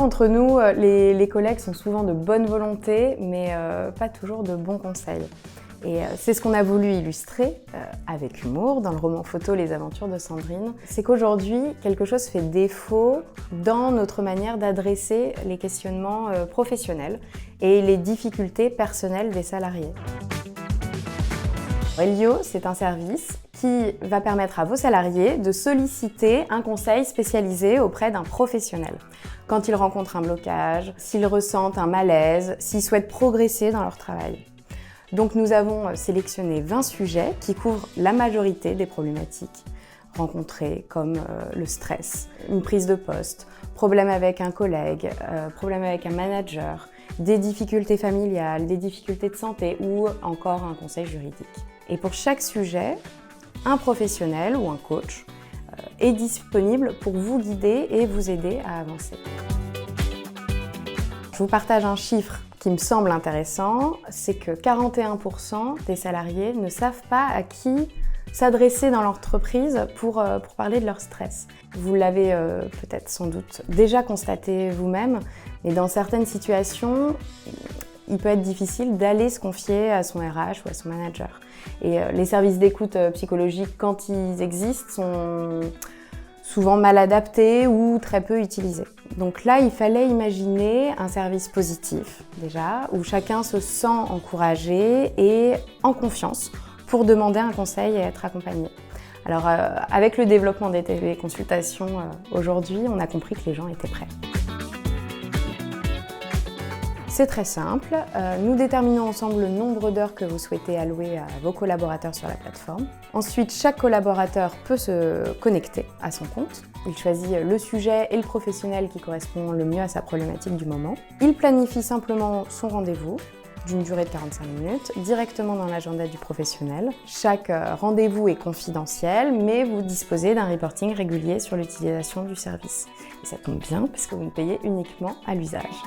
entre nous, les collègues sont souvent de bonne volonté, mais pas toujours de bons conseils. Et c'est ce qu'on a voulu illustrer avec humour dans le roman photo Les aventures de Sandrine. C'est qu'aujourd'hui, quelque chose fait défaut dans notre manière d'adresser les questionnements professionnels et les difficultés personnelles des salariés. Elio, c'est un service qui va permettre à vos salariés de solliciter un conseil spécialisé auprès d'un professionnel. Quand ils rencontrent un blocage, s'ils ressentent un malaise, s'ils souhaitent progresser dans leur travail. Donc nous avons sélectionné 20 sujets qui couvrent la majorité des problématiques rencontrées, comme le stress, une prise de poste, problème avec un collègue, problème avec un manager, des difficultés familiales, des difficultés de santé ou encore un conseil juridique. Et pour chaque sujet, un professionnel ou un coach est disponible pour vous guider et vous aider à avancer. Je vous partage un chiffre qui me semble intéressant, c'est que 41% des salariés ne savent pas à qui s'adresser dans l'entreprise pour parler de leur stress. Vous l'avez peut-être sans doute déjà constaté vous-même, mais dans certaines situations, il peut être difficile d'aller se confier à son RH ou à son manager. Et les services d'écoute psychologique, quand ils existent, sont souvent mal adaptés ou très peu utilisés. Donc là, il fallait imaginer un service positif, déjà, où chacun se sent encouragé et en confiance pour demander un conseil et être accompagné. Alors, avec le développement des téléconsultations aujourd'hui, on a compris que les gens étaient prêts. C'est très simple, nous déterminons ensemble le nombre d'heures que vous souhaitez allouer à vos collaborateurs sur la plateforme. Ensuite, chaque collaborateur peut se connecter à son compte. Il choisit le sujet et le professionnel qui correspond le mieux à sa problématique du moment. Il planifie simplement son rendez-vous d'une durée de 45 minutes, directement dans l'agenda du professionnel. Chaque rendez-vous est confidentiel, mais vous disposez d'un reporting régulier sur l'utilisation du service. Et ça tombe bien parce que vous ne payez uniquement à l'usage.